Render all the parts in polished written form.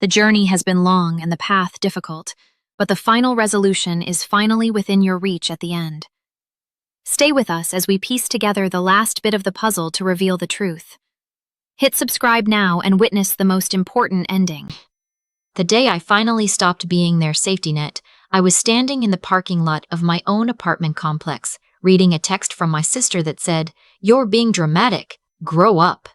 The journey has been long and the path difficult, but the final resolution is finally within your reach at the end. Stay with us as we piece together the last bit of the puzzle to reveal the truth. Hit subscribe now and witness the most important ending. The day I finally stopped being their safety net, I was standing in the parking lot of my own apartment complex, reading a text from my sister that said, "You're being dramatic. Grow up."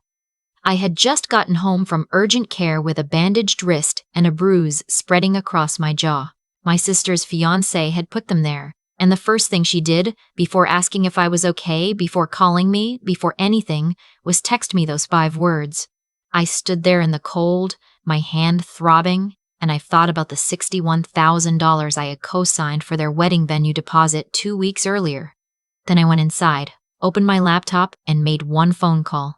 I had just gotten home from urgent care with a bandaged wrist and a bruise spreading across my jaw. My sister's fiancé had put them there, and the first thing she did, before asking if I was okay, before calling me, before anything, was text me those 5 words. I stood there in the cold, my hand throbbing, and I thought about the $61,000 I had co-signed for their wedding venue deposit 2 weeks earlier. Then I went inside, opened my laptop, and made one phone call.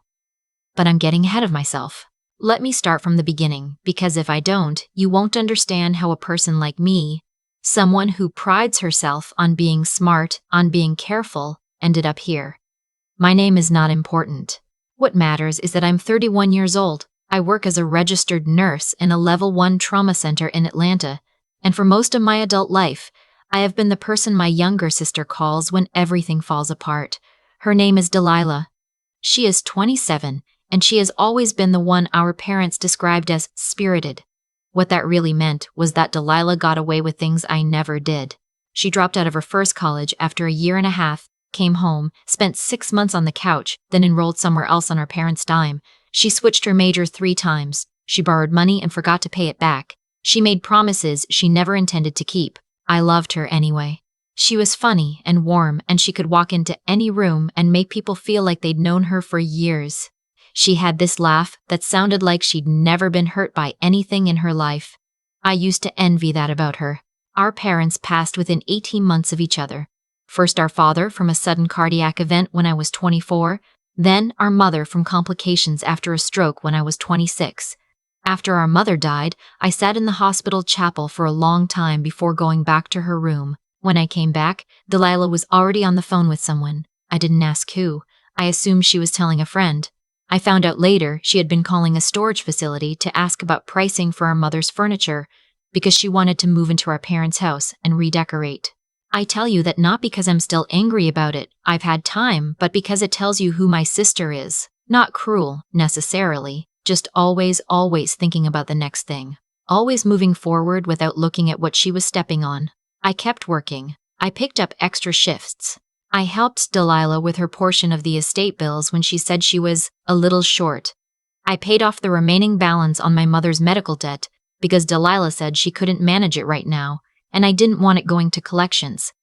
But I'm getting ahead of myself. Let me start from the beginning, because if I don't, you won't understand how a person like me, someone who prides herself on being smart, on being careful, ended up here. My name is not important. What matters is that I'm 31 years old. I work as a registered nurse in a level 1 trauma center in Atlanta, and for most of my adult life, I have been the person my younger sister calls when everything falls apart. Her name is Delilah. She is 27, and she has always been the one our parents described as spirited. What that really meant was that Delilah got away with things I never did. She dropped out of her first college after a year and a half, came home, spent 6 months on the couch, then enrolled somewhere else on her parents' dime. She switched her major 3 times. She borrowed money and forgot to pay it back. She made promises she never intended to keep. I loved her anyway. She was funny and warm, and she could walk into any room and make people feel like they'd known her for years. She had this laugh that sounded like she'd never been hurt by anything in her life. I used to envy that about her. Our parents passed within 18 months of each other. First our father from a sudden cardiac event when I was 24, then our mother from complications after a stroke when I was 26. After our mother died, I sat in the hospital chapel for a long time before going back to her room. When I came back, Delilah was already on the phone with someone. I didn't ask who. I assumed she was telling a friend. I found out later she had been calling a storage facility to ask about pricing for our mother's furniture because she wanted to move into our parents' house and redecorate. I tell you that not because I'm still angry about it, I've had time, but because it tells you who my sister is. Not cruel, necessarily, just always thinking about the next thing. Always moving forward without looking at what she was stepping on. I kept working. I picked up extra shifts. I helped Delilah with her portion of the estate bills when she said she was a little short. I paid off the remaining balance on my mother's medical debt because Delilah said she couldn't manage it right now, and I didn't want it going to collections.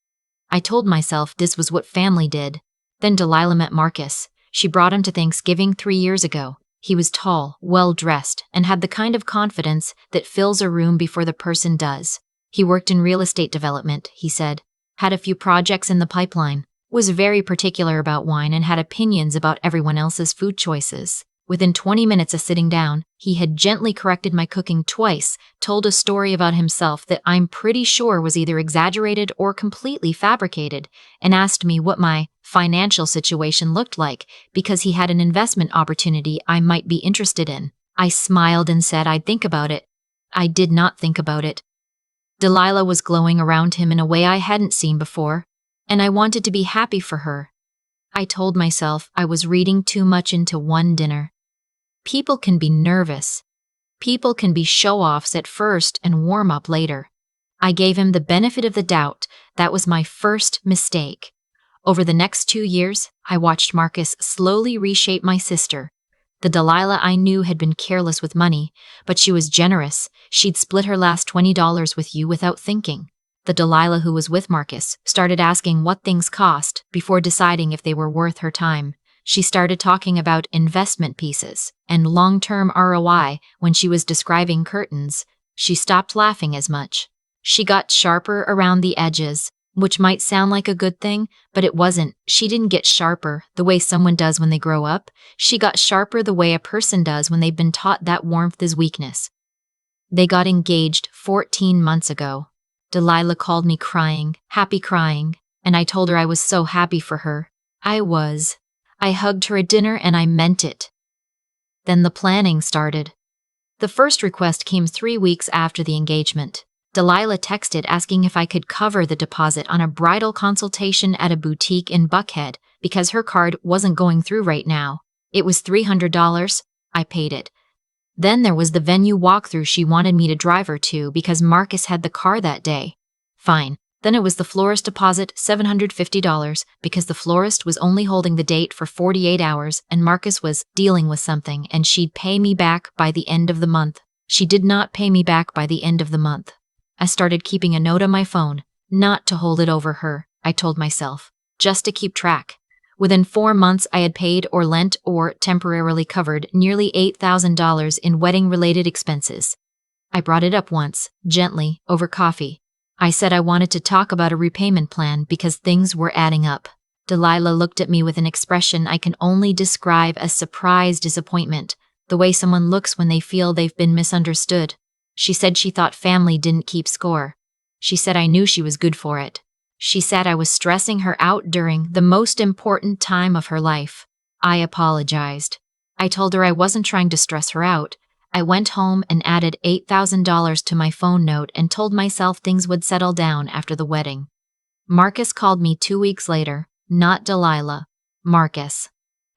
I told myself this was what family did. Then Delilah met Marcus. She brought him to Thanksgiving 3 years ago. He was tall, well-dressed, and had the kind of confidence that fills a room before the person does. He worked in real estate development, he said, had a few projects in the pipeline, was very particular about wine and had opinions about everyone else's food choices. Within 20 minutes of sitting down, he had gently corrected my cooking twice, told a story about himself that I'm pretty sure was either exaggerated or completely fabricated, and asked me what my financial situation looked like because he had an investment opportunity I might be interested in. I smiled and said I'd think about it. I did not think about it. Delilah was glowing around him in a way I hadn't seen before, and I wanted to be happy for her. I told myself I was reading too much into one dinner. People can be nervous. People can be show-offs at first and warm up later. I gave him the benefit of the doubt. That was my first mistake. Over the next 2 years, I watched Marcus slowly reshape my sister. The Delilah I knew had been careless with money, but she was generous. She'd split her last $20 with you without thinking. The Delilah who was with Marcus started asking what things cost before deciding if they were worth her time. She started talking about investment pieces and long-term ROI when she was describing curtains. She stopped laughing as much. She got sharper around the edges, which might sound like a good thing, but it wasn't. She didn't get sharper the way someone does when they grow up. She got sharper the way a person does when they've been taught that warmth is weakness. They got engaged 14 months ago. Delilah called me crying, happy crying, and I told her I was so happy for her. I was. I hugged her at dinner and I meant it. Then the planning started. The first request came 3 weeks after the engagement. Delilah texted asking if I could cover the deposit on a bridal consultation at a boutique in Buckhead because her card wasn't going through right now. It was $300. I paid it. Then there was the venue walkthrough she wanted me to drive her to because Marcus had the car that day. Fine. Then it was the florist deposit, $750, because the florist was only holding the date for 48 hours and Marcus was dealing with something and she'd pay me back by the end of the month. She did not pay me back by the end of the month. I started keeping a note on my phone, not to hold it over her, I told myself, just to keep track. Within 4 months, I had paid or lent or temporarily covered nearly $8,000 in wedding-related expenses. I brought it up once, gently, over coffee. I said I wanted to talk about a repayment plan because things were adding up. Delilah looked at me with an expression I can only describe as surprised disappointment, the way someone looks when they feel they've been misunderstood. She said she thought family didn't keep score. She said I knew she was good for it. She said I was stressing her out during the most important time of her life. I apologized. I told her I wasn't trying to stress her out. I went home and added $8,000 to my phone note and told myself things would settle down after the wedding. Marcus called me 2 weeks later, not Delilah, Marcus.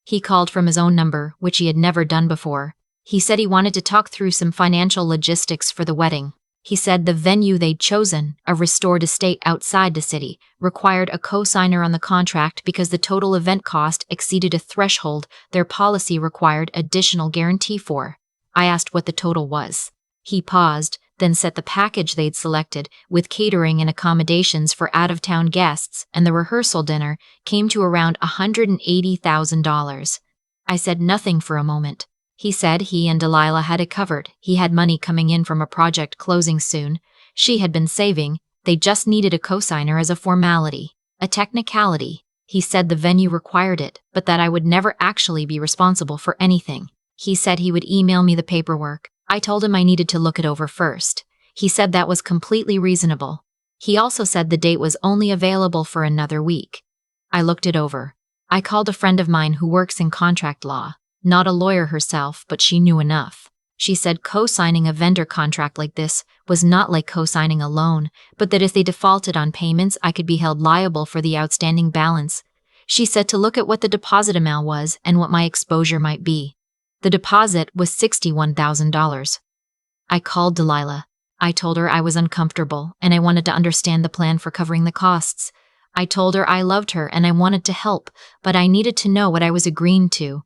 He called from his own number, which he had never done before. He said he wanted to talk through some financial logistics for the wedding. He said the venue they'd chosen, a restored estate outside the city, required a co-signer on the contract because the total event cost exceeded a threshold their policy required additional guarantee for. I asked what the total was. He paused, then said the package they'd selected, with catering and accommodations for out-of-town guests and the rehearsal dinner, came to around $180,000. I said nothing for a moment. He said he and Delilah had it covered. He had money coming in from a project closing soon. She had been saving. They just needed a co-signer as a formality, a technicality. He said the venue required it, but that I would never actually be responsible for anything. He said he would email me the paperwork. I told him I needed to look it over first. He said that was completely reasonable. He also said the date was only available for another week. I looked it over. I called a friend of mine who works in contract law. Not a lawyer herself, but she knew enough. She said co-signing a vendor contract like this was not like co-signing a loan, but that if they defaulted on payments, I could be held liable for the outstanding balance. She said to look at what the deposit amount was and what my exposure might be. The deposit was $61,000. I called Delilah. I told her I was uncomfortable and I wanted to understand the plan for covering the costs. I told her I loved her and I wanted to help, but I needed to know what I was agreeing to.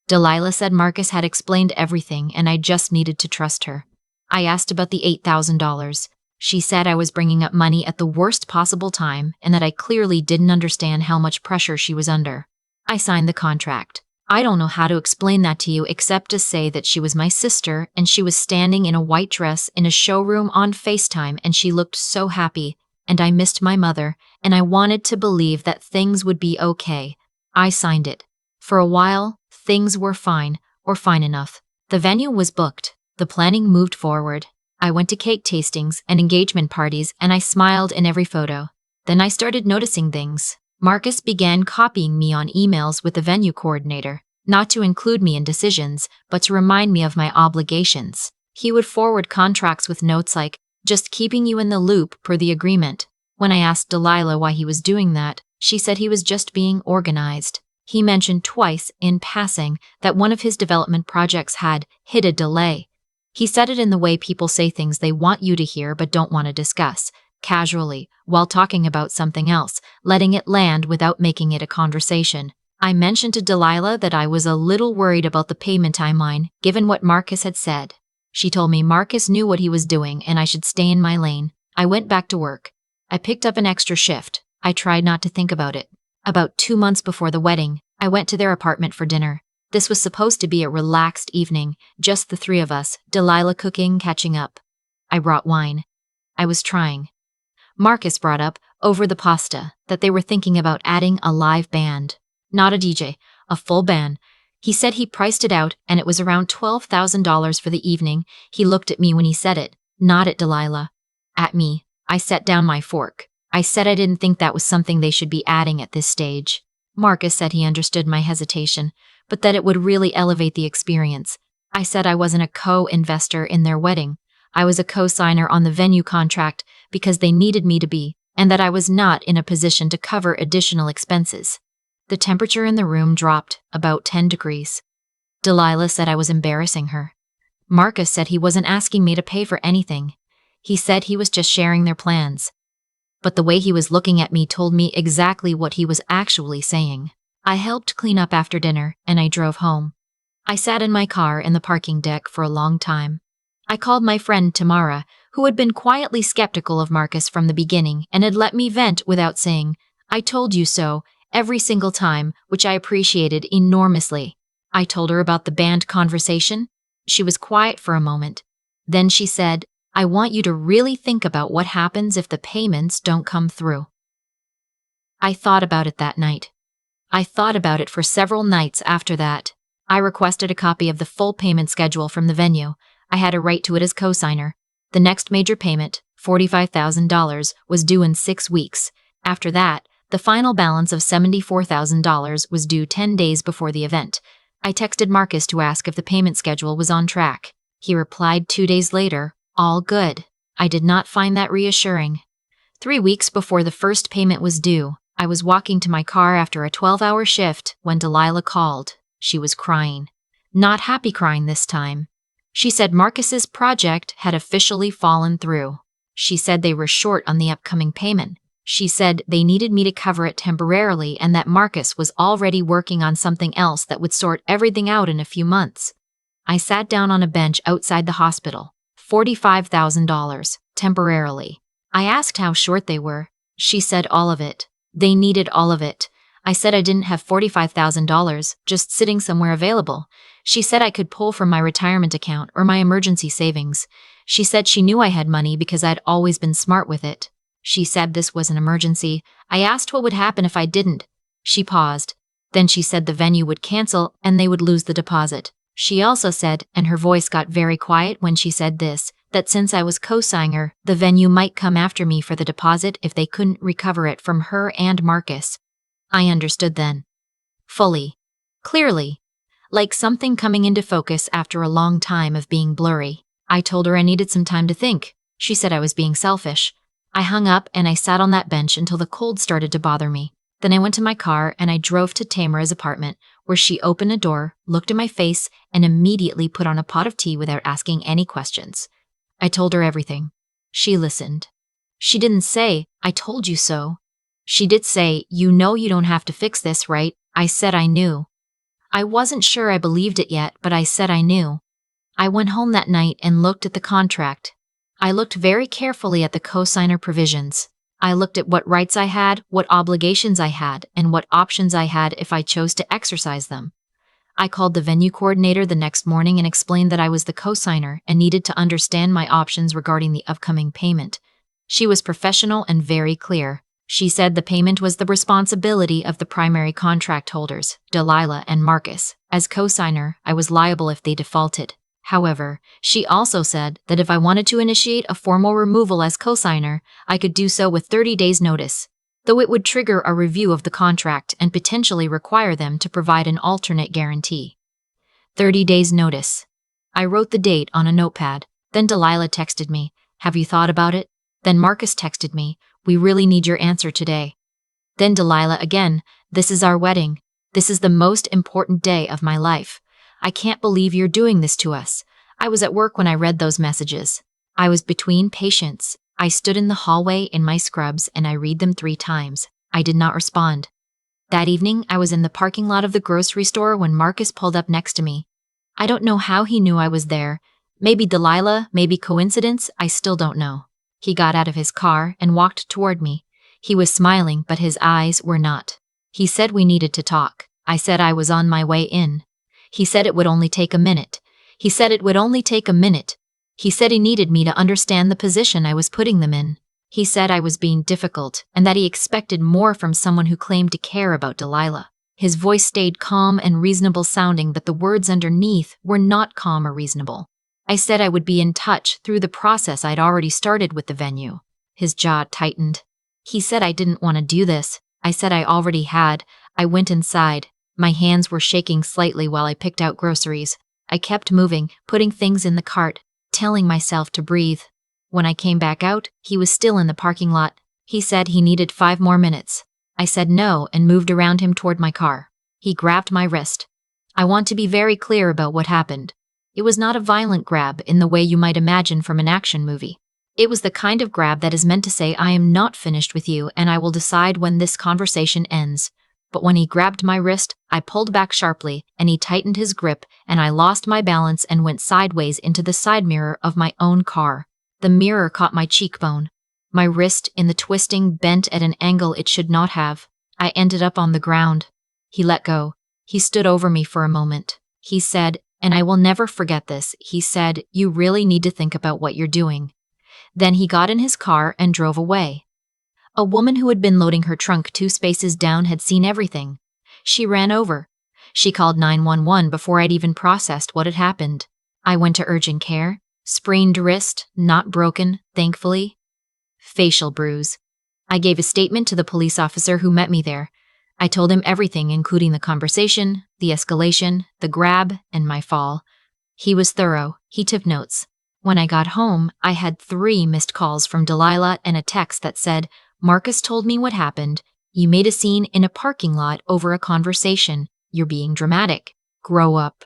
Delilah said Marcus had explained everything and I just needed to trust her. I asked about the $8,000. She said I was bringing up money at the worst possible time and that I clearly didn't understand how much pressure she was under. I signed the contract. I don't know how to explain that to you except to say that she was my sister and she was standing in a white dress in a showroom on FaceTime and she looked so happy, and I missed my mother and I wanted to believe that things would be okay. I signed it. For a while, things were fine, or fine enough. The venue was booked. The planning moved forward. I went to cake tastings and engagement parties and I smiled in every photo. Then I started noticing things. Marcus began copying me on emails with the venue coordinator, not to include me in decisions, but to remind me of my obligations. He would forward contracts with notes like, just keeping you in the loop per the agreement. When I asked Delilah why he was doing that, she said he was just being organized. He mentioned twice, in passing, that one of his development projects had hit a delay. He said it in the way people say things they want you to hear but don't want to discuss, casually, while talking about something else, letting it land without making it a conversation. I mentioned to Delilah that I was a little worried about the payment timeline, given what Marcus had said. She told me Marcus knew what he was doing and I should stay in my lane. I went back to work. I picked up an extra shift. I tried not to think about it. About 2 months before the wedding, I went to their apartment for dinner. This was supposed to be a relaxed evening, just the three of us, Delilah cooking, catching up. I brought wine. I was trying. Marcus brought up, over the pasta, that they were thinking about adding a live band. Not a DJ, a full band. He said he priced it out and it was around $12,000 for the evening. He looked at me when he said it, not at Delilah. At me. I set down my fork. I said I didn't think that was something they should be adding at this stage. Marcus said he understood my hesitation, but that it would really elevate the experience. I said I wasn't a co-investor in their wedding. I was a co-signer on the venue contract because they needed me to be, and that I was not in a position to cover additional expenses. The temperature in the room dropped about 10 degrees. Delilah said I was embarrassing her. Marcus said he wasn't asking me to pay for anything. He said he was just sharing their plans. But the way he was looking at me told me exactly what he was actually saying. I helped clean up after dinner, and I drove home. I sat in my car in the parking deck for a long time. I called my friend Tamara, who had been quietly skeptical of Marcus from the beginning and had let me vent without saying, "I told you so," every single time, which I appreciated enormously. I told her about the band conversation. She was quiet for a moment. Then she said, "I want you to really think about what happens if the payments don't come through." I thought about it that night. I thought about it for several nights after that. I requested a copy of the full payment schedule from the venue. I had a right to it as co-signer. The next major payment, $45,000, was due in 6 weeks. After that, the final balance of $74,000 was due 10 days before the event. I texted Marcus to ask if the payment schedule was on track. He replied 2 days later, "All good." I did not find that reassuring. 3 weeks before the first payment was due, I was walking to my car after a 12-hour shift when Delilah called. She was crying. Not happy crying this time. She said Marcus's project had officially fallen through. She said they were short on the upcoming payment. She said they needed me to cover it temporarily and that Marcus was already working on something else that would sort everything out in a few months. I sat down on a bench outside the hospital. $45,000, temporarily. I asked how short they were. She said all of it. They needed all of it. I said I didn't have $45,000, just sitting somewhere available. She said I could pull from my retirement account or my emergency savings. She said she knew I had money because I'd always been smart with it. She said this was an emergency. I asked what would happen if I didn't. She paused. Then she said the venue would cancel and they would lose the deposit. She also said, and her voice got very quiet when she said this, that since I was co-signer, the venue might come after me for the deposit if they couldn't recover it from her and Marcus. I understood then. Fully. Clearly. Like something coming into focus after a long time of being blurry. I told her I needed some time to think. She said I was being selfish. I hung up and I sat on that bench until the cold started to bother me. Then I went to my car and I drove to Tamara's apartment, where she opened a door, looked in my face, and immediately put on a pot of tea without asking any questions. I told her everything. She listened. She didn't say, "I told you so." She did say, "You know you don't have to fix this, right?" I said I knew. I wasn't sure I believed it yet, but I said I knew. I went home that night and looked at the contract. I looked very carefully at the co-signer provisions. I looked at what rights I had, what obligations I had, and what options I had if I chose to exercise them. I called the venue coordinator the next morning and explained that I was the co-signer and needed to understand my options regarding the upcoming payment. She was professional and very clear. She said the payment was the responsibility of the primary contract holders, Delilah and Marcus. As co-signer, I was liable if they defaulted. However, she also said that if I wanted to initiate a formal removal as co-signer, I could do so with 30 days' notice, though it would trigger a review of the contract and potentially require them to provide an alternate guarantee. 30 days' notice. I wrote the date on a notepad. Then Delilah texted me, "Have you thought about it?" Then Marcus texted me, "We really need your answer today." Then Delilah again, "This is our wedding. This is the most important day of my life. I can't believe you're doing this to us." I was at work when I read those messages. I was between patients. I stood in the hallway in my scrubs and I read them 3 times. I did not respond. That evening, I was in the parking lot of the grocery store when Marcus pulled up next to me. I don't know how he knew I was there. Maybe Delilah, maybe coincidence, I still don't know. He got out of his car and walked toward me. He was smiling, but his eyes were not. He said we needed to talk. I said I was on my way in. He said it would only take a minute. He said it would only take a minute. He said he needed me to understand the position I was putting them in. He said I was being difficult and that he expected more from someone who claimed to care about Delilah. His voice stayed calm and reasonable sounding, but the words underneath were not calm or reasonable. I said I would be in touch through the process I'd already started with the venue. His jaw tightened. He said I didn't want to do this. I said I already had. I went inside. My hands were shaking slightly while I picked out groceries. I kept moving, putting things in the cart, telling myself to breathe. When I came back out, he was still in the parking lot. He said he needed 5 more minutes. I said no and moved around him toward my car. He grabbed my wrist. I want to be very clear about what happened. It was not a violent grab in the way you might imagine from an action movie. It was the kind of grab that is meant to say I am not finished with you and I will decide when this conversation ends. But when he grabbed my wrist, I pulled back sharply and he tightened his grip and I lost my balance and went sideways into the side mirror of my own car. The mirror caught my cheekbone. My wrist, in the twisting, bent at an angle it should not have. I ended up on the ground. He let go. He stood over me for a moment. He said, and I will never forget this, he said, "You really need to think about what you're doing." Then he got in his car and drove away. A woman who had been loading her trunk 2 spaces down had seen everything. She ran over. She called 911 before I'd even processed what had happened. I went to urgent care. Sprained wrist, not broken, thankfully. Facial bruise. I gave a statement to the police officer who met me there. I told him everything, including the conversation, the escalation, the grab, and my fall. He was thorough. He took notes. When I got home, I had 3 missed calls from Delilah and a text that said, "Marcus told me what happened. You made a scene in a parking lot over a conversation. You're being dramatic. Grow up."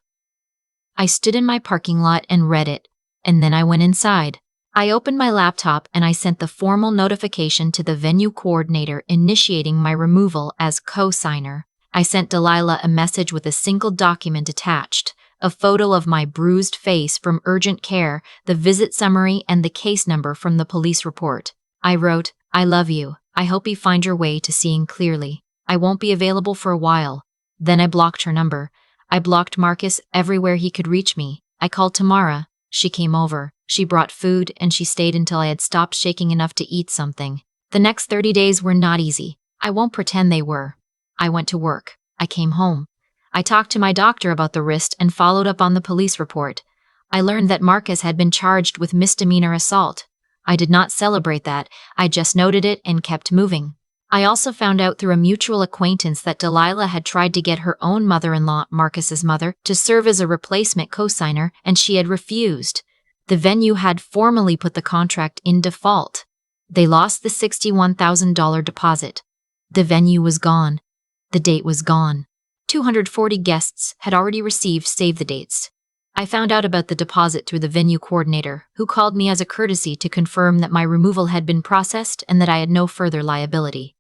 I stood in my parking lot and read it, and then I went inside. I opened my laptop and I sent the formal notification to the venue coordinator initiating my removal as co-signer. I sent Delilah a message with a single document attached, a photo of my bruised face from urgent care, the visit summary, and the case number from the police report. I wrote, "I love you. I hope you find your way to seeing clearly. I won't be available for a while." Then I blocked her number. I blocked Marcus everywhere he could reach me. I called Tamara. She came over. She brought food and she stayed until I had stopped shaking enough to eat something. The next 30 days were not easy. I won't pretend they were. I went to work. I came home. I talked to my doctor about the wrist and followed up on the police report. I learned that Marcus had been charged with misdemeanor assault. I did not celebrate that. I just noted it and kept moving. I also found out through a mutual acquaintance that Delilah had tried to get her own mother-in-law, Marcus's mother, to serve as a replacement co-signer, and she had refused. The venue had formally put the contract in default. They lost the $61,000 deposit. The venue was gone. The date was gone. 240 guests had already received save-the-dates. I found out about the deposit through the venue coordinator, who called me as a courtesy to confirm that my removal had been processed and that I had no further liability.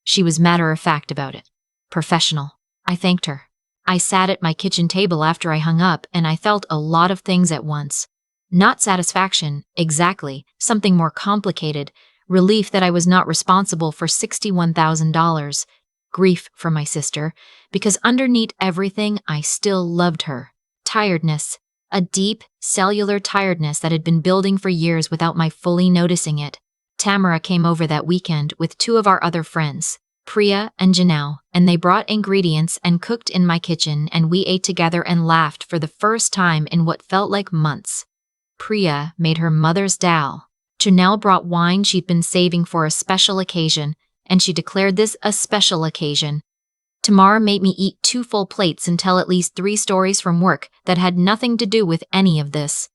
She was matter-of-fact about it. Professional. I thanked her. I sat at my kitchen table after I hung up and I felt a lot of things at once. Not satisfaction, exactly, something more complicated, relief that I was not responsible for $61,000, grief for my sister, because underneath everything I still loved her, tiredness, a deep, cellular tiredness that had been building for years without my fully noticing it. Tamara came over that weekend with 2 of our other friends, Priya and Janelle, and they brought ingredients and cooked in my kitchen and we ate together and laughed for the first time in what felt like months. Priya made her mother's dal. Janelle brought wine she'd been saving for a special occasion, and she declared this a special occasion. Tamara made me eat 2 full plates and tell at least 3 stories from work that had nothing to do with any of this.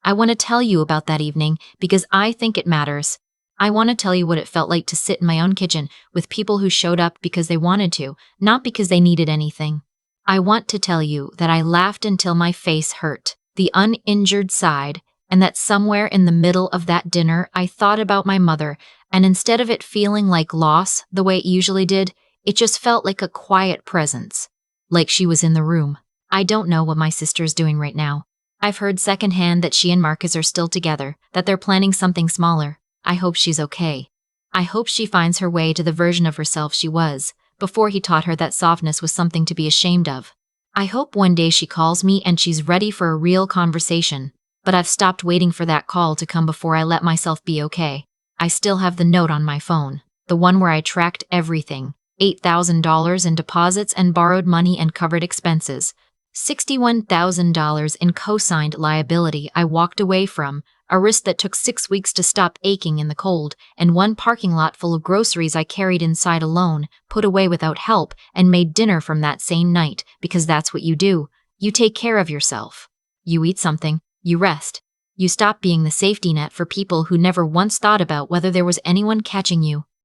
I want to tell you about that evening because I think it matters. I want to tell you what it felt like to sit in my own kitchen with people who showed up because they wanted to, not because they needed anything. I want to tell you that I laughed until my face hurt, the uninjured side, and that somewhere in the middle of that dinner I thought about my mother, and instead of it feeling like loss the way it usually did, it just felt like a quiet presence, like she was in the room. I don't know what my sister's doing right now. I've heard secondhand that she and Marcus are still together, that they're planning something smaller. I hope she's okay. I hope she finds her way to the version of herself she was, before he taught her that softness was something to be ashamed of. I hope one day she calls me and she's ready for a real conversation, but I've stopped waiting for that call to come before I let myself be okay. I still have the note on my phone, the one where I tracked everything, $8,000 in deposits and borrowed money and covered expenses, $61,000 in co-signed liability I walked away from, a wrist that took 6 weeks to stop aching in the cold, and 1 parking lot full of groceries I carried inside alone, put away without help, and made dinner from that same night, because that's what you do. You take care of yourself. You eat something, you rest. You stop being the safety net for people who never once thought about whether there was anyone catching you.